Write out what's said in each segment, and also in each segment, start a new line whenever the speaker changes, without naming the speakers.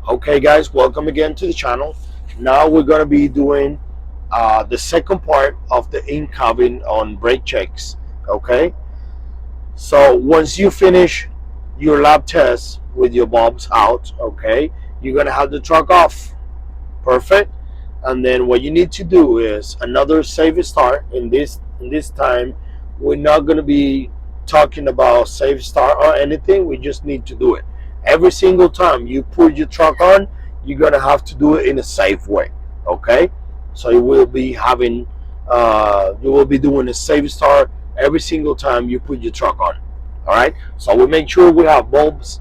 Okay, guys, welcome again to the channel. Now we're going to be doing the second part of the in-cabin on brake checks. Okay, so once you finish your lab test with your bulbs out, okay, you're going to have the truck off. Perfect. And then what you need to do is another safe start. In this time, we're not going to be talking about safe start or anything. We just need to do it every single time you put your truck on. You're going to have to do it in a safe way. Okay, so you will be doing a safe start every single time you put your truck on. All right, so we make sure we have bulbs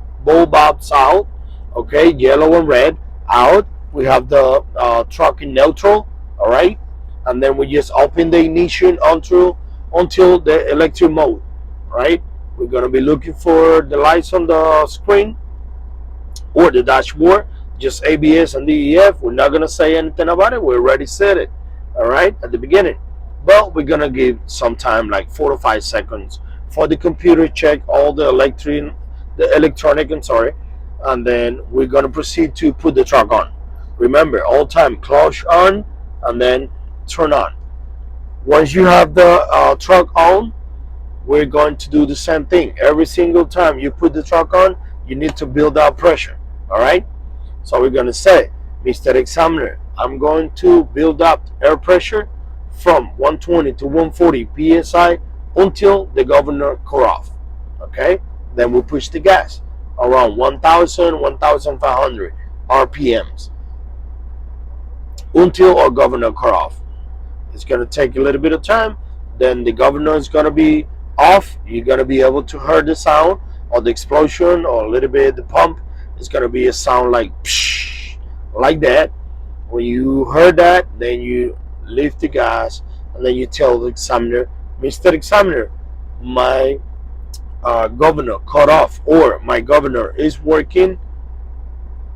out. Okay, yellow and red out. We have the truck in neutral. All right, and then we just open the ignition until the electric mode. All right, we're gonna be looking for the lights on the screen or the dashboard, just ABS and DEF. We're not gonna say anything about it. We already said it, all right, at the beginning. But we're gonna give some time, like 4 to 5 seconds, for the computer check all the electronic. I'm sorry, and then we're gonna proceed to put the truck on. Remember, all time clutch on and then turn on. Once you have the truck on, we're going to do the same thing. Every single time you put the truck on, you need to build up pressure. All right, so we're going to say, Mr. Examiner, I'm going to build up air pressure from 120 to 140 psi until the governor cut off. Okay, then we push the gas around 1500 rpms until our governor cut off. It's going to take a little bit of time. Then the governor is going to be off. You're going to be able to hear the sound or the explosion or a little bit of the pump. It's going to be a sound like psh, like that. When you heard that, then you lift the gas and then you tell the examiner, Mr. Examiner, my governor cut off, or my governor is working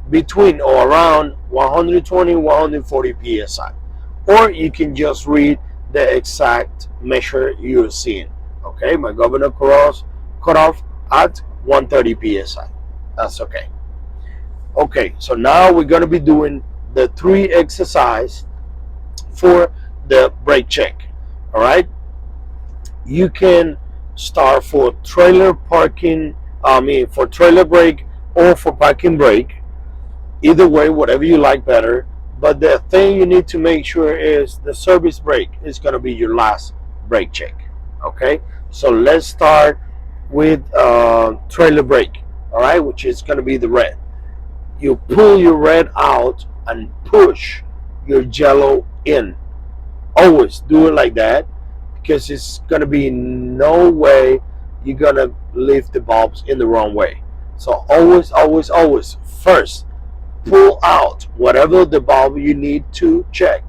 between or around 120 140 psi, or you can just read the exact measure you're seeing. Okay, my governor cut off at 130 psi. That's okay. Okay, so now we're going to be doing the 3 exercise for the brake check. All right, you can start for trailer parking, for trailer brake or for parking brake. Either way, whatever you like better. But the thing you need to make sure is the service brake is going to be your last brake check. Okay, so let's start with trailer brake. All right, which is going to be the red. You pull your red out and push your yellow in. Always do it like that, because it's going to be no way you're going to lift the bulbs in the wrong way. So always first pull out whatever the bulb you need to check,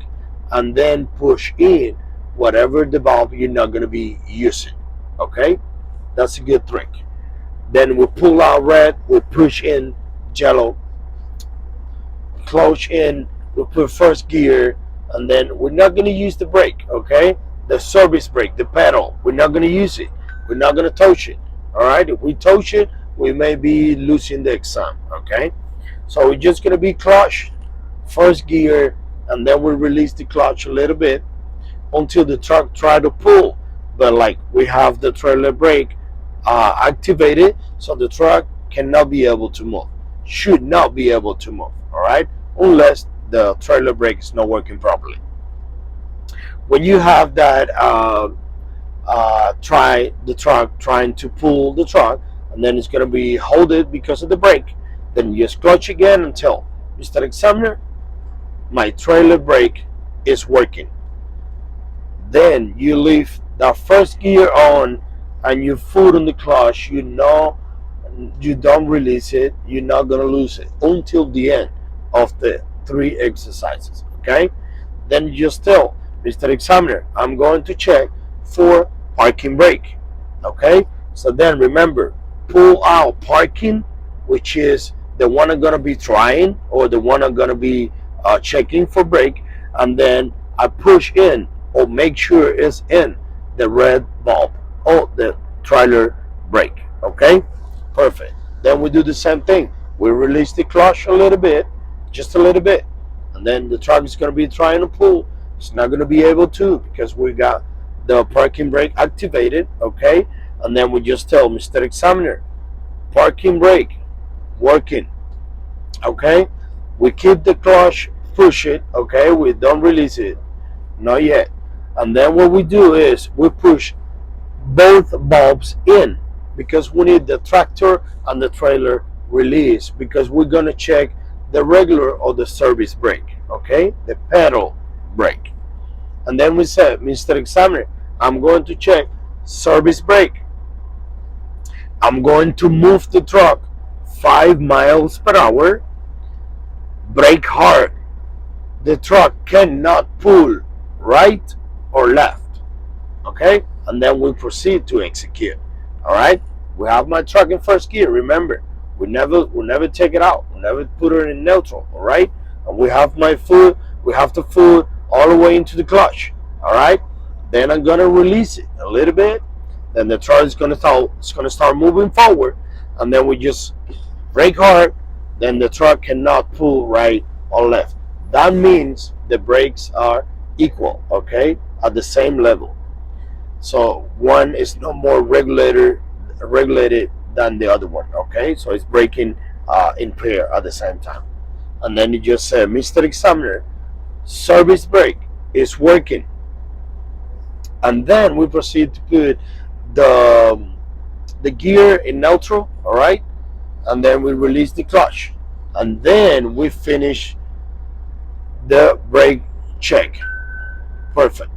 and then push in whatever the bulb you're not going to be using. Okay, that's a good trick. Then we pull out red, we push in yellow, clutch in, we put first gear, and then we're not going to use the brake. Okay, the service brake, the pedal, we're not going to use it. We're not going to touch it. All right, if we touch it, we may be losing the exam. Okay, so we're just going to be clutch, first gear, and then we release the clutch a little bit until the truck try to pull. But like we have the trailer brake activated, so the truck cannot be able to move, should not be able to move. All right, unless the trailer brake is not working properly. When you have that try the truck trying to pull the truck, and then it's going to be hold it because of the brake, then you just clutch again until, Mr. Examiner, my trailer brake is working. Then you leave the first gear on and you foot on the clutch. You know you don't release it, you're not going to lose it until the end of the 3 exercises. Okay, then you just tell, Mr. Examiner, I'm going to check for parking brake. Okay, so then remember, pull out parking, which is the one I'm going to be trying, or the one I'm going to be checking for brake, and then I push in or make sure it's in the red bulb or the trailer brake. Okay, perfect. Then we do the same thing. We release the clutch a little bit, just a little bit, and then the truck is going to be trying to pull. It's not going to be able to because we got the parking brake activated, okay? And then we just tell Mr. Examiner, parking brake working, okay? We keep the clutch, push it, okay? We don't release it, not yet. And then what we do is we push both bulbs in because we need the tractor and the trailer release because we're going to check the regular or the service brake, okay? The pedal brake. And then we said, Mr. Examiner, I'm going to check service brake. I'm going to move the truck 5 miles per hour, brake hard. The truck cannot pull right or left, okay? And then we proceed to execute. All right, we have my truck in first gear. Remember, we never take it out. We never put it in neutral. All right, and we have my foot. We have the foot all the way into the clutch. All right, then I'm gonna release it a little bit. Then the truck is gonna start moving forward, and then we just brake hard. Then the truck cannot pull right or left. That means the brakes are equal, okay, at the same level. So one is no more regulated than the other one, okay? So it's braking in pair at the same time. And then you just say, Mr. Examiner, service brake is working. And then we proceed to put the gear in neutral, all right? And then we release the clutch. And then we finish the brake check. Perfect.